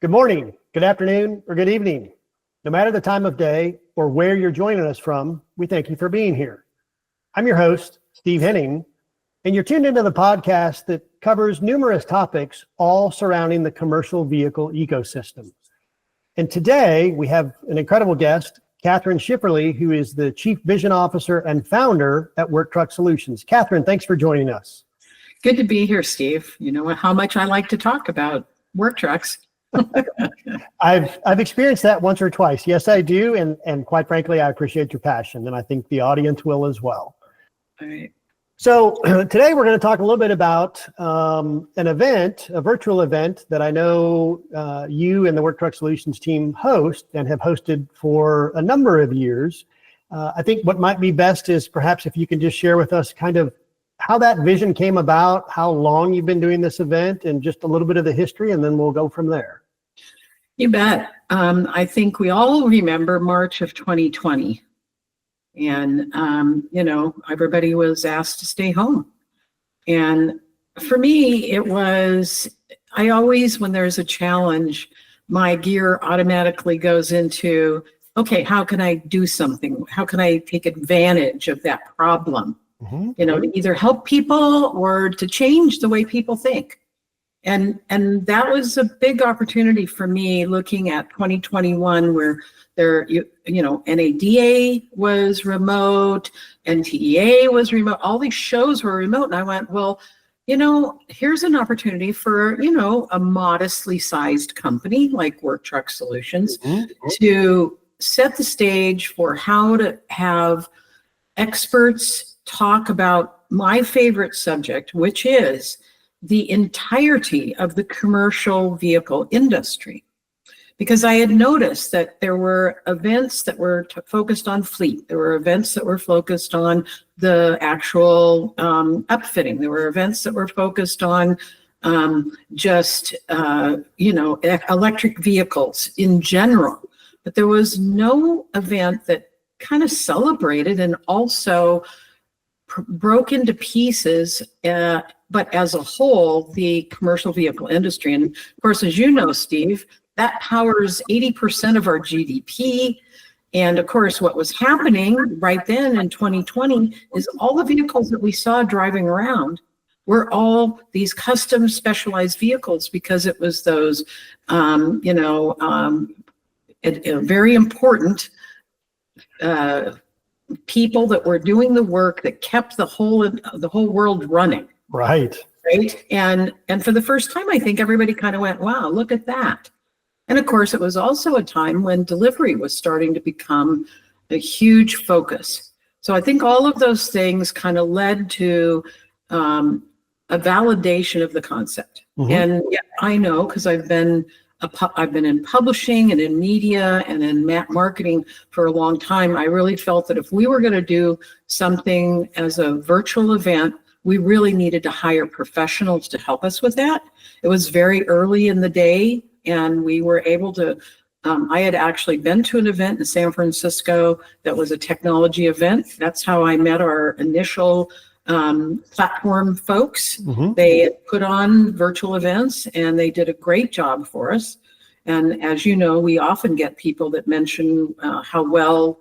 Good morning, good afternoon, or good evening. No matter the time of day or where you're joining us from, we thank you for being here. I'm your host, Steve Henning, and you're tuned into the podcast that covers numerous topics, all surrounding the commercial vehicle ecosystem. And today we have an incredible guest, Kathryn Schifferle, who is the Chief Vision Officer and founder at Work Truck Solutions. Kathryn, thanks for joining us. Good to be here, Steve. You know how much I like to talk about work trucks. I've experienced that once or twice. Yes, I do. And quite frankly, I appreciate your passion, and I think the audience will as well. All right. So today we're going to talk a little bit about an event, a virtual event that I know you and the Work Truck Solutions team host and have hosted for a number of years. I think what might be best is perhaps if you can just share with us kind of how that vision came about, how long you've been doing this event, and just a little bit of the history, and then we'll go from there. You bet. I think we all remember March of 2020. And, everybody was asked to stay home. And for me, I always, when there's a challenge, my gear automatically goes into, okay, how can I do something? How can I take advantage of that problem? To either help people or to change the way people think. And that was a big opportunity for me looking at 2021 where NADA was remote, NTEA was remote, all these shows were remote. And I went, well, here's an opportunity for, a modestly sized company like Work Truck Solutions to set the stage for how to have experts talk about my favorite subject, which is the entirety of the commercial vehicle industry. Because I had noticed that there were events that were focused on fleet. There were events that were focused on the actual upfitting. There were events that were focused on electric vehicles in general. But there was no event that kind of celebrated and also broke into pieces, but as a whole, the commercial vehicle industry. And of course, as you know, Steve, that powers 80% of our GDP. And of course, what was happening right then in 2020 is all the vehicles that we saw driving around were all these custom specialized vehicles because it was those, very important people that were doing the work that kept the whole world running. Right. And for the first time, I think everybody kind of went, wow, look at that. And of course, it was also a time when delivery was starting to become a huge focus. So I think all of those things kind of led to a validation of the concept. And yeah, I know, because I've been in publishing and in media and in marketing for a long time. I really felt that if we were going to do something as a virtual event, we really needed to hire professionals to help us with that. It was very early in the day, and we were able to, I had actually been to an event in San Francisco that was a technology event. That's how I met our initial platform folks. They had put on virtual events and they did a great job for us. And as you know, we often get people that mention how well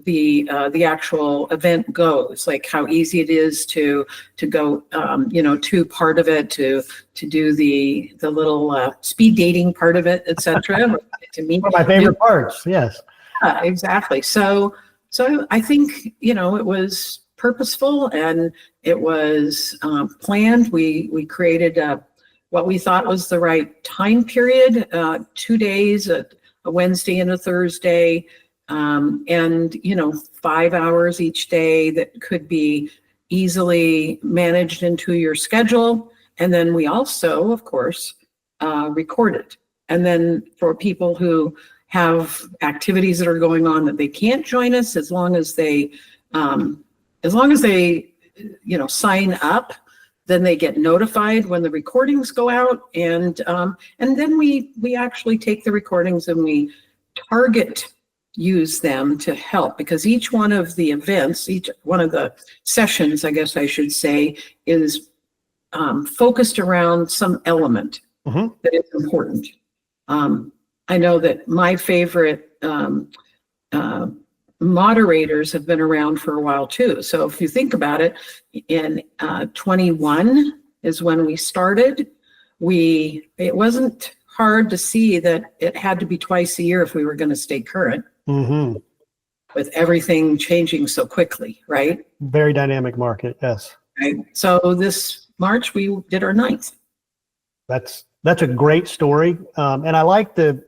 the actual event goes, like how easy it is to go, to part of it, to do the little speed dating part of it, etc. To meet one of my favorite parts. Yes. Exactly. So I think it was purposeful and it was planned. We created what we thought was the right time period, 2 days, a Wednesday and a Thursday, and 5 hours each day that could be easily managed into your schedule. And then we also, of course, record it. And then for people who have activities that are going on that they can't join us, as long as they sign up, then they get notified when the recordings go out, and then we actually take the recordings and we use them to help, because each one of the events, each one of the sessions, I guess I should say, is focused around some element that is important. I know that my favorite moderators have been around for a while too. So if you think about it, in 21 is when we started. It wasn't hard to see that it had to be twice a year if we were going to stay current. Mm-hmm. With everything changing so quickly, right? Very dynamic market, yes. Right. So this March we did our 9th. That's a great story, and I like the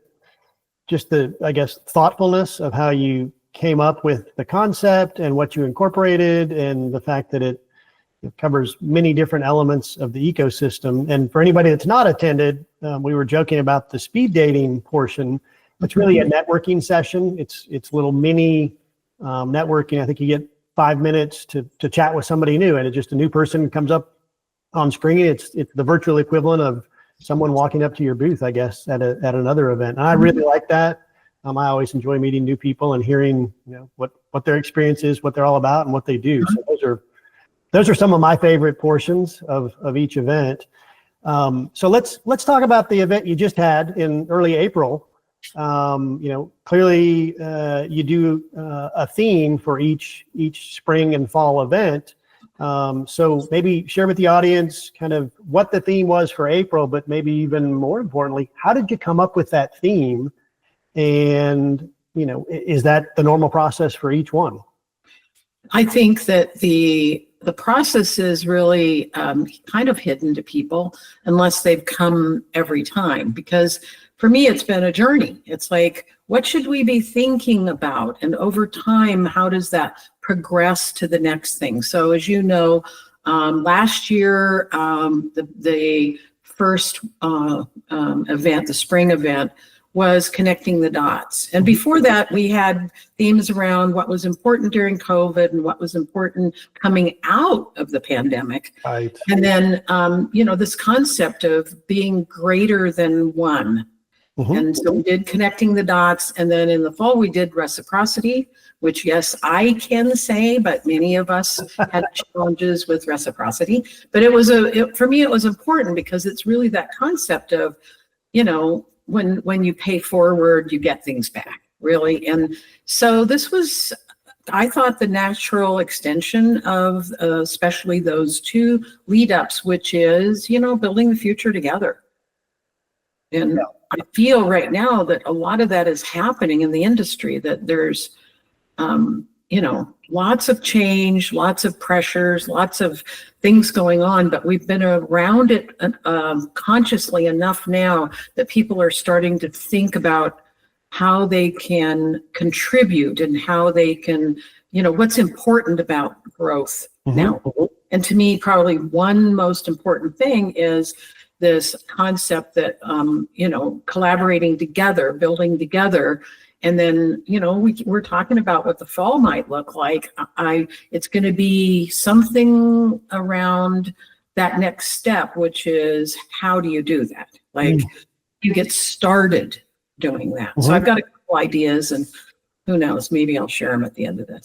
I guess thoughtfulness of how you came up with the concept and what you incorporated, and the fact that it covers many different elements of the ecosystem. And for anybody that's not attended, we were joking about the speed dating portion. It's really a networking session. It's little mini networking. I think you get 5 minutes to chat with somebody new, and it's just a new person comes up on screen. It's the virtual equivalent of someone walking up to your booth, I guess, at another event. And I really like that. I always enjoy meeting new people and hearing, what their experience is, what they're all about, and what they do. So those are some of my favorite portions of each event. So let's talk about the event you just had in early April. Clearly you do a theme for each spring and fall event. So maybe share with the audience kind of what the theme was for April, but maybe even more importantly, how did you come up with that theme? And, is that the normal process for each one? I think that the process is really kind of hidden to people unless they've come every time, because for me, it's been a journey. It's like, what should we be thinking about? And over time, how does that progress to the next thing? So as you know, last year, the first event, the spring event, was connecting the dots. And before that, we had themes around what was important during COVID and what was important coming out of the pandemic. Right. And then, this concept of being greater than one. Mm-hmm. And so we did connecting the dots. And then in the fall, we did reciprocity, which, yes, I can say, but many of us had challenges with reciprocity. But for me, it was important because it's really that concept of, when you pay forward, you get things back, really. And so this was, I thought, the natural extension of especially those two lead ups, which is, building the future together. And I feel right now that a lot of that is happening in the industry, that there's, lots of change, lots of pressures, lots of things going on, but we've been around it consciously enough now that people are starting to think about how they can contribute and how they can, what's important about growth now. And to me, probably one most important thing is this concept that, collaborating together, building together. And then, we're talking about what the fall might look like. It's going to be something around that next step, which is, how do you do that? Like, you get started doing that. So I've got a couple ideas, and who knows, maybe I'll share them at the end of this.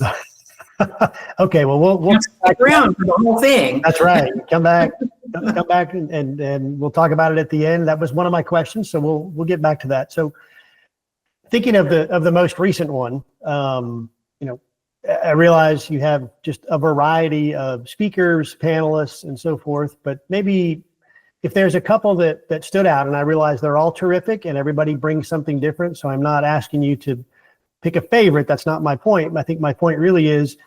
Okay, well, we'll stick around for the whole thing. That's right. Come back and we'll talk about it at the end. That was one of my questions, so we'll get back to that. So, thinking of the most recent one, I realize you have just a variety of speakers, panelists, and so forth, but maybe if there's a couple that stood out, and I realize they're all terrific and everybody brings something different, so I'm not asking you to pick a favorite. That's not my point. I think my point really is,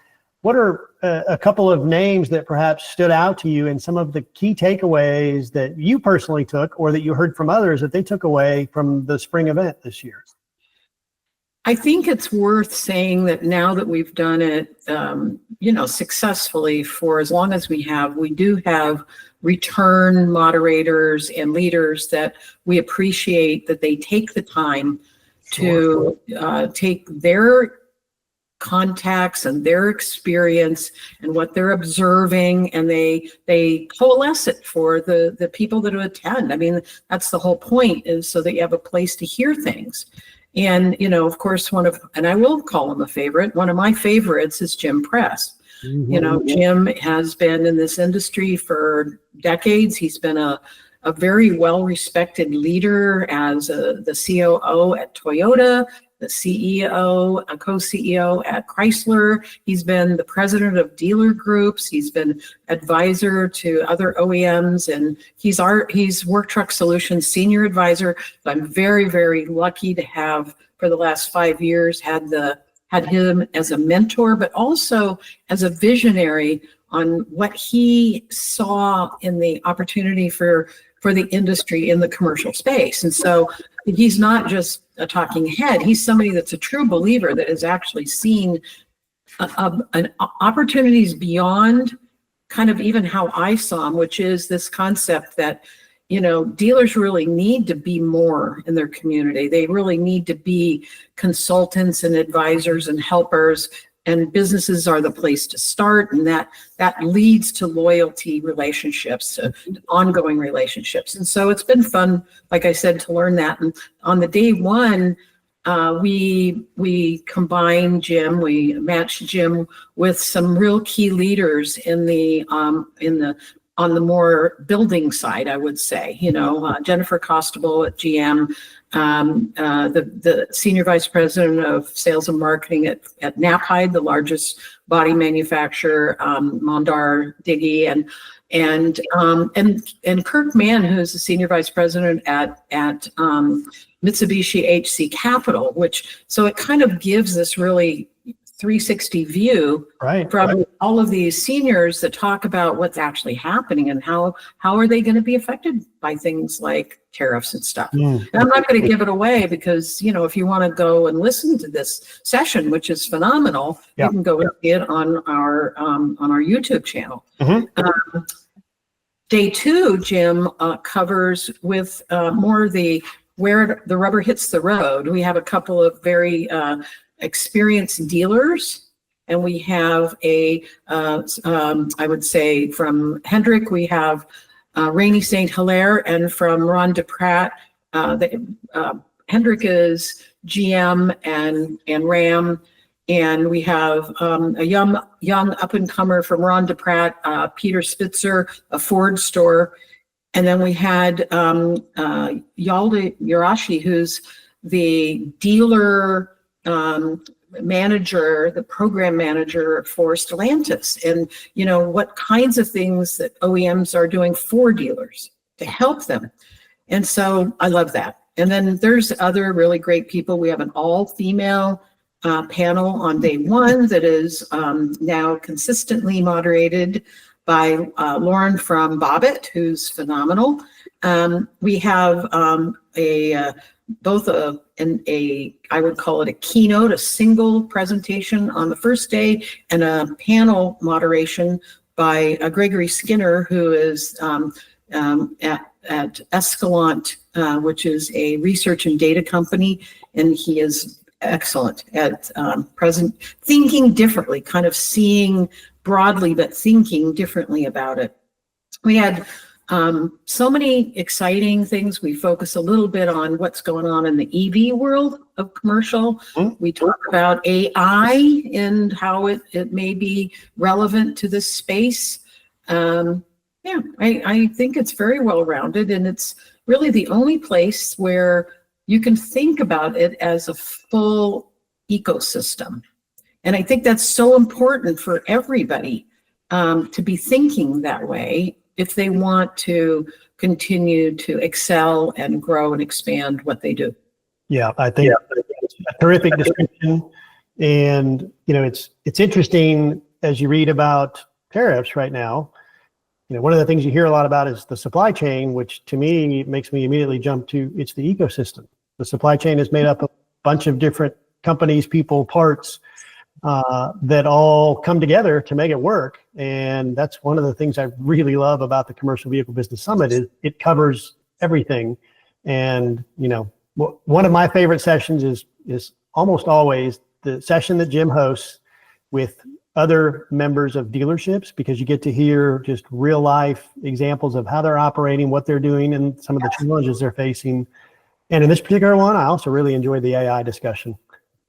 what are a couple of names that perhaps stood out to you and some of the key takeaways that you personally took, or that you heard from others that they took away from the spring event this year? I think it's worth saying that now that we've done it, successfully for as long as we do have return moderators and leaders that we appreciate, that they take the time to take their contacts and their experience and what they're observing, and they coalesce it for the people that attend. I mean, that's the whole point, is so that you have a place to hear things. And, of course, and I will call him a favorite, one of my favorites is Jim Press. Jim has been in this industry for decades. He's been a a very well-respected leader as the COO at Toyota, the CEO, a co-CEO at Chrysler. He's been the president of dealer groups. He's been advisor to other OEMs, and he's Work Truck Solutions senior advisor. So I'm very, very lucky to have, for the last 5 years, had him as a mentor, but also as a visionary on what he saw in the opportunity for the industry in the commercial space. And so he's not just a talking head. He's somebody that's a true believer that has actually seen opportunities beyond kind of even how I saw them, which is this concept that, dealers really need to be more in their community. They really need to be consultants and advisors and helpers, and businesses are the place to start. And that leads to loyalty relationships, to ongoing relationships. And so it's been fun, like I said, to learn that. And on the day one, we combined Jim, we matched Jim with some real key leaders on the more building side, I would say, Jennifer Costable at GM, the senior vice president of sales and marketing at Knapheide, the largest body manufacturer, Mondar Diggy, and Kirk Mann, who's the senior vice president at Mitsubishi HC Capital, so it kind of gives this really 360 view from all of these seniors that talk about what's actually happening and how are they going to be affected by things like tariffs and stuff. And I'm not going to give it away because, if you want to go and listen to this session, which is phenomenal, you can go and see it on our YouTube channel. Day two, Jim covers with more where the rubber hits the road. We have a couple of very experienced dealers, and we have I would say from Hendrick, we have Rainey St. Hilaire, and from Ron DePratt, Hendrick is GM and Ram, and we have a young up-and-comer from Ron DePratt, Peter Spitzer, a Ford store, and then we had Yalda Yarashi, who's the dealer manager, the program manager for Stellantis, and what kinds of things that OEMs are doing for dealers to help them. And so I love that. And then there's other really great people. We have an all-female panel on day one that is now consistently moderated by Lauren from Bobbitt, who's phenomenal. We have I would call it a keynote, a single presentation on the first day, and a panel moderation by Gregory Skinner, who is at Escalante, which is a research and data company, and he is excellent at thinking differently, kind of seeing broadly, but thinking differently about it. We had so many exciting things. We focus a little bit on what's going on in the EV world of commercial. We talk about AI and how it may be relevant to this space. I think it's very well-rounded, and it's really the only place where you can think about it as a full ecosystem. And I think that's so important for everybody to be thinking that way if they want to continue to excel and grow and expand what they do. Yeah, I think it's a terrific description. And, it's interesting as you read about tariffs right now. One of the things you hear a lot about is the supply chain, which to me makes me immediately jump to it's the ecosystem. The supply chain is made up of a bunch of different companies, people, parts that all come together to make it work. And that's one of the things I really love about the Commercial Vehicle Business Summit is it covers everything. And, one of my favorite sessions is almost always the session that Jim hosts with other members of dealerships, because you get to hear just real life examples of how they're operating, what they're doing, and some of the challenges they're facing. And in this particular one, I also really enjoyed the AI discussion.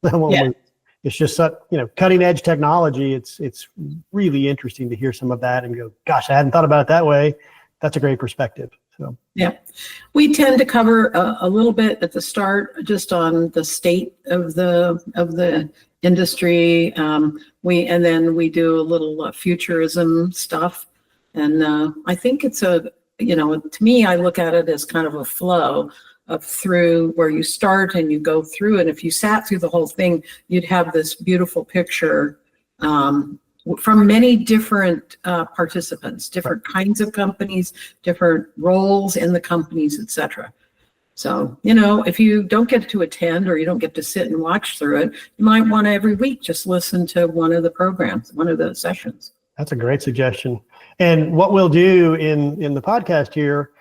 It's just such, cutting edge technology. It's really interesting to hear some of that and go, gosh, I hadn't thought about it that way. That's a great perspective. So yeah, we tend to cover a little bit at the start, just on the state of the industry. And then we do a little futurism stuff, and I think it's to me, I look at it as kind of a flow of through where you start and you go through, and if you sat through the whole thing, you'd have this beautiful picture. From many different participants, different kinds of companies, different roles in the companies, etc. So, if you don't get to attend or you don't get to sit and watch through it, you might want to every week just listen to one of the programs, one of the sessions. that's a great suggestion. And what we'll do in the podcast here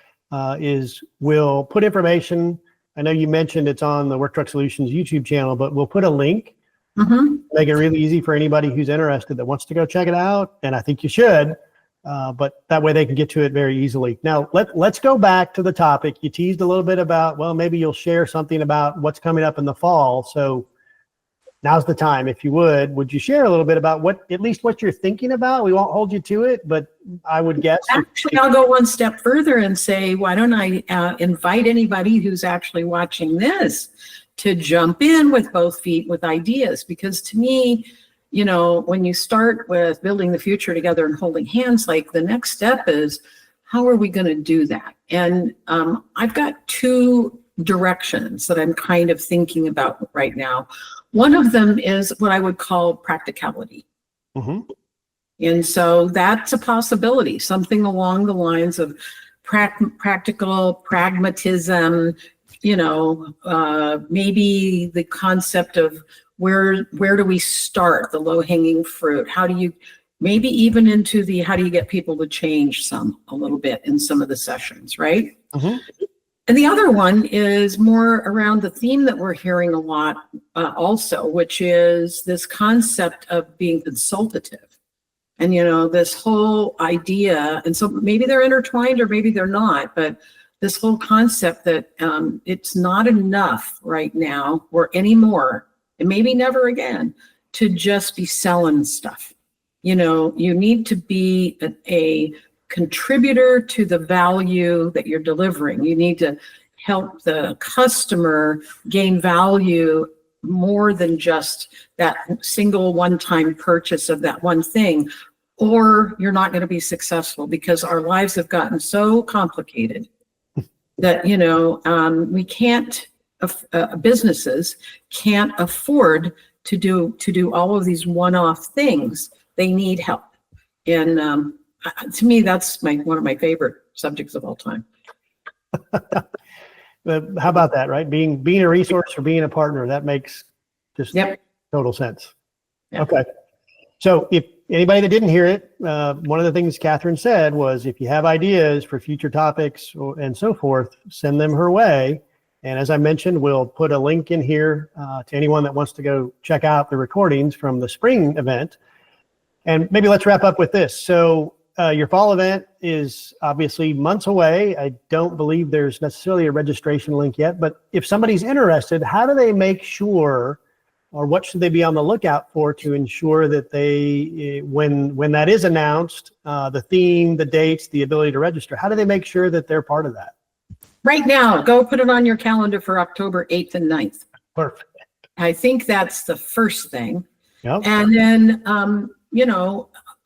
is we'll put information. I know you mentioned it's on the Work Truck Solutions YouTube channel, but we'll put a link. Mm-hmm. Make it really easy for anybody who's interested that wants to go check it out. And I think you should, but that way they can get to it very easily. Now, let's go back to the topic. You teased a little bit about, well, maybe you'll share something about what's coming up in the fall. So now's the time. If you would you share a little bit about at least what you're thinking about? We won't hold you to it, but I would guess. Actually, I'll go one step further and say, why don't I invite anybody who's actually watching this to jump in with both feet with ideas? Because to me, when you start with building the future together and holding hands, like the next step is, how are we going to do that? And I've got two directions that I'm kind of thinking about right now. One of them is what I would call practicality. Mm-hmm. And so that's a possibility, something along the lines of practical pragmatism, maybe the concept of where do we start, the low-hanging fruit? How do you, maybe even into how do you get people to change a little bit in some of the sessions, right? Mm-hmm. And the other one is more around the theme that we're hearing a lot also, which is this concept of being consultative. And, this whole idea, and so maybe they're intertwined or maybe they're not, but this whole concept that it's not enough right now or anymore, and maybe never again, to just be selling stuff. You need to be a contributor to the value that you're delivering. You need to help the customer gain value more than just that single one-time purchase of that one thing, or you're not going to be successful, because our lives have gotten so complicated that, we can't, businesses can't afford to do all of these one-off things. They need help. And to me, that's one of my favorite subjects of all time. How about that, right? Being a resource or being a partner, that makes just total sense. Yep. Okay. So if anybody that didn't hear it, one of the things Kathryn said was, if you have ideas for future topics and so forth, send them her way. And as I mentioned, we'll put a link in here to anyone that wants to go check out the recordings from the spring event. And maybe let's wrap up with this. So your fall event is obviously months away. I don't believe there's necessarily a registration link yet, but if somebody's interested, how do they make sure, or what should they be on the lookout for to ensure that they, when that is announced, the theme, the dates, the ability to register, how do they make sure that they're part of that? Right now, go put it on your calendar for October 8th and 9th. Perfect. I think that's the first thing. Yep. And then,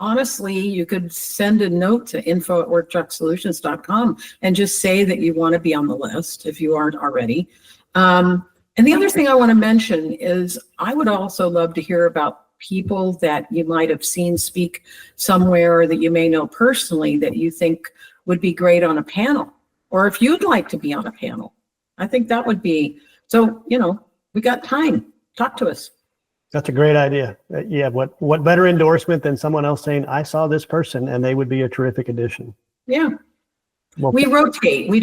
honestly, you could send a note to info@worktrucksolutions.com and just say that you want to be on the list if you aren't already. And the other thing I want to mention is, I would also love to hear about people that you might have seen speak somewhere, or that you may know personally, that you think would be great on a panel, or if you'd like to be on a panel. I think that would be, so, we got time. Talk to us. That's a great idea. Yeah. What better endorsement than someone else saying, I saw this person and they would be a terrific addition. Yeah. Well, we rotate. We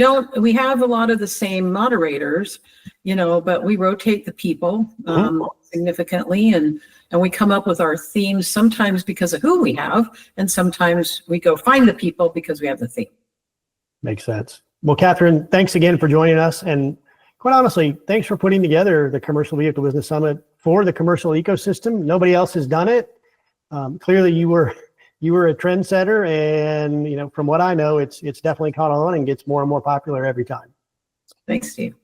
have a lot of the same moderators, but we rotate the people significantly, and we come up with our themes sometimes because of who we have, and sometimes we go find the people because we have the theme. Makes sense. Well, Kathryn, thanks again for joining us. And quite honestly, thanks for putting together the Commercial Vehicle Business Summit for the commercial ecosystem. Nobody else has done it. Clearly you were You were a trendsetter, and from what I know, it's definitely caught on and gets more and more popular every time. Thanks, Steve.